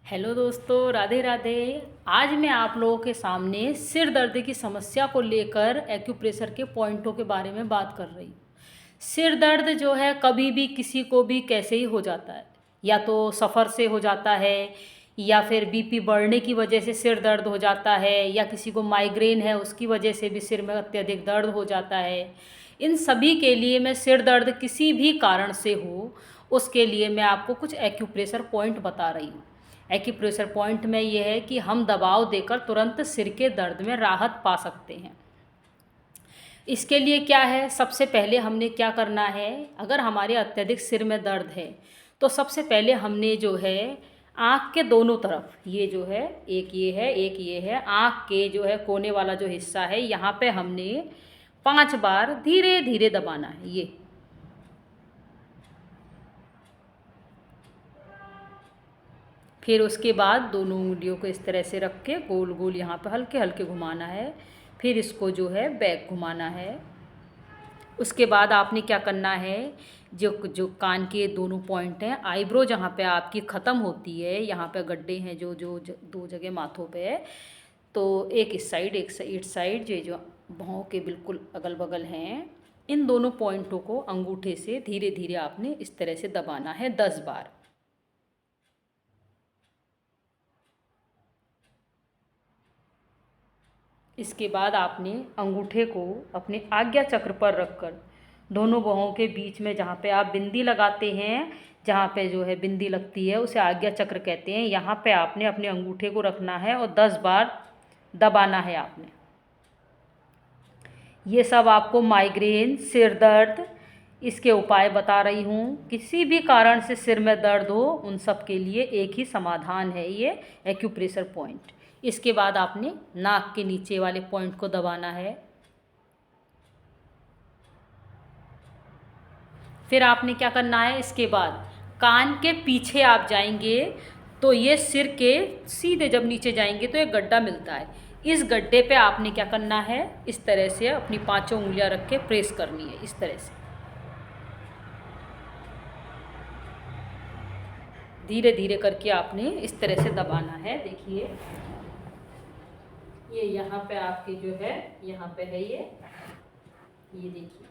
Hello दोस्तों, राधे राधे। आज मैं आप लोगों के सामने सिर दर्द की समस्या को लेकर एक्यूप्रेशर के पॉइंटों के बारे में बात कर रही हूँ। सिर दर्द जो है कभी भी किसी को भी कैसे ही हो जाता है, या तो सफ़र से हो जाता है, या फिर बीपी बढ़ने की वजह से सिर दर्द हो जाता है, या किसी को माइग्रेन है उसकी वजह से भी सिर में अत्यधिक दर्द हो जाता है। इन सभी के लिए मैं सिर दर्द किसी भी कारण से हो उसके लिए मैं आपको कुछ एक्यूप्रेशर पॉइंट बता रही हूँ। एक्यूप्रेशर पॉइंट में यह है कि हम दबाव देकर तुरंत सिर के दर्द में राहत पा सकते हैं। इसके लिए क्या है, सबसे पहले हमने क्या करना है, अगर हमारे अत्यधिक सिर में दर्द है तो सबसे पहले हमने जो है आँख के दोनों तरफ, ये जो है एक ये है एक ये है, आँख के जो है कोने वाला जो हिस्सा है यहाँ पे हमने 5 बार धीरे धीरे दबाना है। ये फिर उसके बाद दोनों उंगलियों को इस तरह से रख के गोल गोल यहाँ पे हल्के हल्के घुमाना है। फिर इसको जो है बैक घुमाना है। उसके बाद आपने क्या करना है, जो जो कान के दोनों पॉइंट हैं, आईब्रो जहाँ पे आपकी ख़त्म होती है, यहाँ पे गड्ढे हैं दो जगह माथों पे, तो एक इस साइड एक इस साइड, ये जो भौं के बिल्कुल अगल बगल हैं, इन दोनों पॉइंटों को अंगूठे से धीरे धीरे आपने इस तरह से दबाना है 10 बार। इसके बाद आपने अंगूठे को अपने आज्ञा चक्र पर रखकर दोनों बाहों के बीच में, जहाँ पे आप बिंदी लगाते हैं, जहाँ पे जो है बिंदी लगती है उसे आज्ञा चक्र कहते हैं, यहाँ पे आपने अपने अंगूठे को रखना है और 10 बार दबाना है आपने। ये सब आपको माइग्रेन, सिर दर्द, इसके उपाय बता रही हूँ। किसी भी कारण से सिर में दर्द हो उन सब के लिए एक ही समाधान है, ये एक्यूप्रेशर पॉइंट। इसके बाद आपने नाक के नीचे वाले पॉइंट को दबाना है। फिर आपने क्या करना है, इसके बाद कान के पीछे आप जाएंगे तो ये सिर के सीधे जब नीचे जाएंगे तो एक गड्ढा मिलता है। इस गड्ढे पे आपने क्या करना है, इस तरह से अपनी 5 उंगलियां रख के प्रेस करनी है, इस तरह से धीरे धीरे करके आपने इस तरह से दबाना है। देखिए ये यहाँ पे आपके जो है, यहाँ पे है ये देखिए,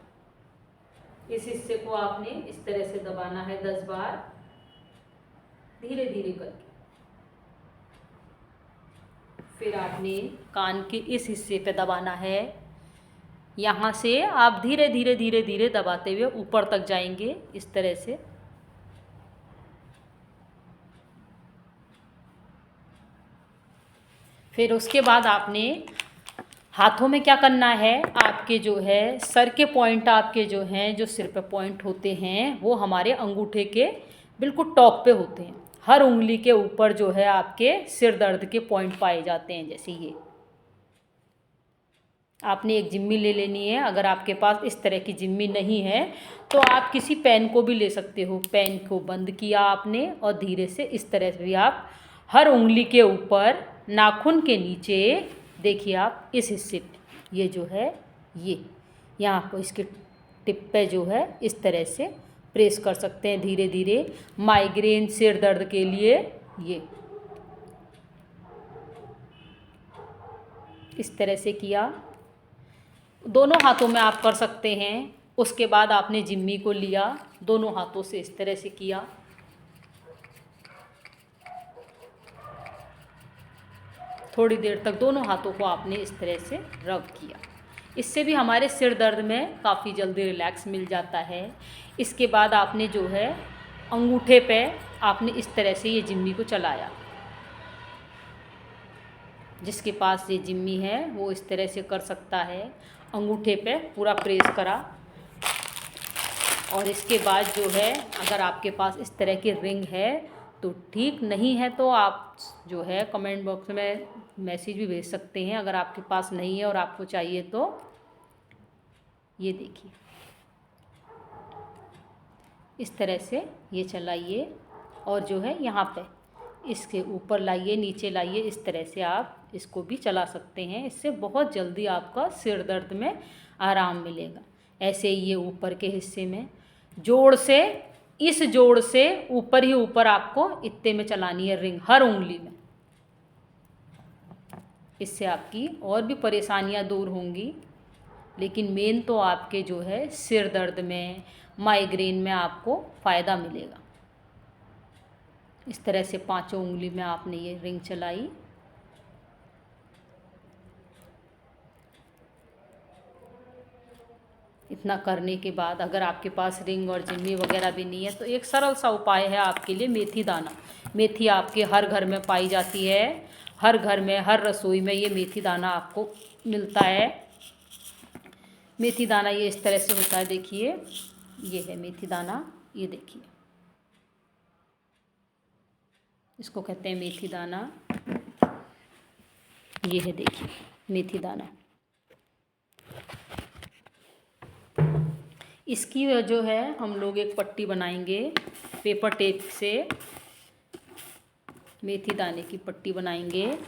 इस हिस्से को आपने इस तरह से दबाना है 10 बार धीरे धीरे करके। फिर आपने कान के इस हिस्से पे दबाना है, यहाँ से आप धीरे धीरे धीरे धीरे दबाते हुए ऊपर तक जाएंगे, इस तरह से। फिर उसके बाद आपने हाथों में क्या करना है, आपके जो है सर के पॉइंट, आपके जो हैं जो सिर पे पॉइंट होते हैं वो हमारे अंगूठे के बिल्कुल टॉप पे होते हैं। हर उंगली के ऊपर जो है आपके सिर दर्द के पॉइंट पाए जाते हैं। जैसे ये आपने एक जिम्मी ले लेनी है। अगर आपके पास इस तरह की जिम्मी नहीं है तो आप किसी पेन को भी ले सकते हो। पेन को बंद किया आपने और धीरे से इस तरह से भी आप हर उंगली के ऊपर, नाखून के नीचे देखिए आप इस हिस्से पे, ये जो है ये यहाँ पर इसके टिप पे जो है इस तरह से प्रेस कर सकते हैं धीरे धीरे। माइग्रेन, सिर दर्द के लिए ये इस तरह से किया, दोनों हाथों में आप कर सकते हैं। उसके बाद आपने जिम्मी को लिया, दोनों हाथों से इस तरह से किया, थोड़ी देर तक दोनों हाथों को आपने इस तरह से रब किया। इससे भी हमारे सिर दर्द में काफ़ी जल्दी रिलैक्स मिल जाता है। इसके बाद आपने जो है अंगूठे पे आपने इस तरह से ये जिम्मी को चलाया। जिसके पास ये जिम्मी है वो इस तरह से कर सकता है, अंगूठे पे पूरा प्रेस करा। और इसके बाद जो है अगर आपके पास इस तरह की रिंग है तो ठीक, नहीं है तो आप जो है कमेंट बॉक्स में मैसेज भी भेज सकते हैं अगर आपके पास नहीं है और आपको चाहिए तो। ये देखिए इस तरह से ये चलाइए और जो है यहाँ पे इसके ऊपर लाइए, नीचे लाइए, इस तरह से आप इसको भी चला सकते हैं। इससे बहुत जल्दी आपका सिर दर्द में आराम मिलेगा। ऐसे ही ये ऊपर के हिस्से में जोड़ से इस जोड़ से ऊपर ही ऊपर आपको इत्ते में चलानी है रिंग, हर उंगली में। इससे आपकी और भी परेशानियां दूर होंगी, लेकिन मेन तो आपके जो है सिर दर्द में, माइग्रेन में आपको फ़ायदा मिलेगा। इस तरह से पांचों उंगली में आपने ये रिंग चलाई। इतना करने के बाद अगर आपके पास रिंग और जिम्मी वगैरह भी नहीं है तो एक सरल सा उपाय है आपके लिए, मेथी दाना। मेथी आपके हर घर में पाई जाती है, हर घर में, हर रसोई में ये मेथी दाना आपको मिलता है। मेथी दाना ये इस तरह से होता है, देखिए ये है मेथी दाना, ये देखिए इसको कहते हैं मेथी दाना। ये है देखिए मेथी दाना। इसकी जो है हम लोग एक पट्टी बनाएंगे पेपर टेप से, मेथी दाने की पट्टी बनाएंगे।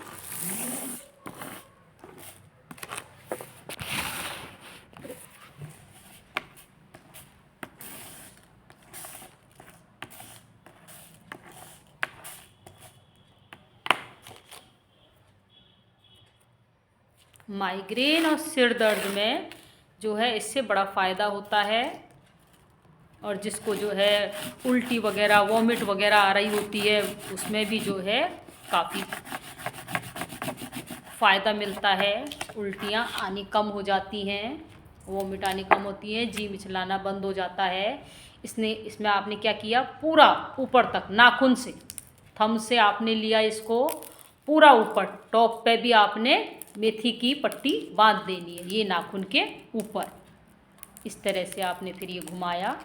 माइग्रेन और सिर दर्द में जो है इससे बड़ा फ़ायदा होता है। और जिसको जो है उल्टी वगैरह, वॉमिट वगैरह आ रही होती है, उसमें भी जो है काफ़ी फ़ायदा मिलता है। उल्टियाँ आनी कम हो जाती हैं, वॉमिट आनी कम होती है, जी मिचलाना बंद हो जाता है। इसमें आपने क्या किया, पूरा ऊपर तक नाखून से, थंब से आपने लिया इसको पूरा ऊपर, टॉप पे भी आपने मेथी की पट्टी बांध देनी है, ये नाखून के ऊपर। इस तरह से आपने फिर ये घुमाया,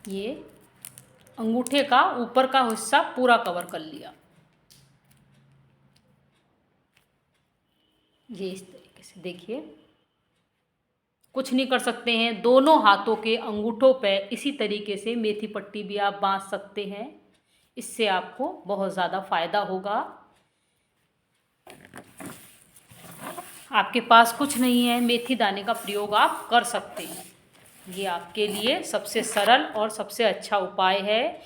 ये अंगूठे का ऊपर का हिस्सा पूरा कवर कर लिया। ये इस तरीके से देखिए, कुछ नहीं कर सकते हैं, दोनों हाथों के अंगूठों पे इसी तरीके से मेथी पट्टी भी आप बांध सकते हैं। इससे आपको बहुत ज़्यादा फ़ायदा होगा। आपके पास कुछ नहीं है, मेथी दाने का प्रयोग आप कर सकते हैं। ये आपके लिए सबसे सरल और सबसे अच्छा उपाय है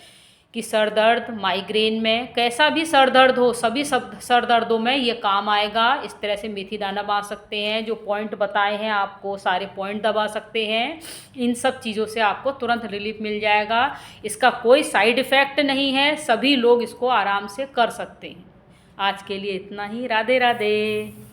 कि सर दर्द, माइग्रेन में, कैसा भी सर दर्द हो, सभी सब सर दर्दों में ये काम आएगा। इस तरह से मेथी दाना बांध सकते हैं, जो पॉइंट बताए हैं आपको सारे पॉइंट दबा सकते हैं। इन सब चीज़ों से आपको तुरंत रिलीफ मिल जाएगा। इसका कोई साइड इफ़ेक्ट नहीं है, सभी लोग इसको आराम से कर सकते हैं। आज के लिए इतना ही। राधे राधे।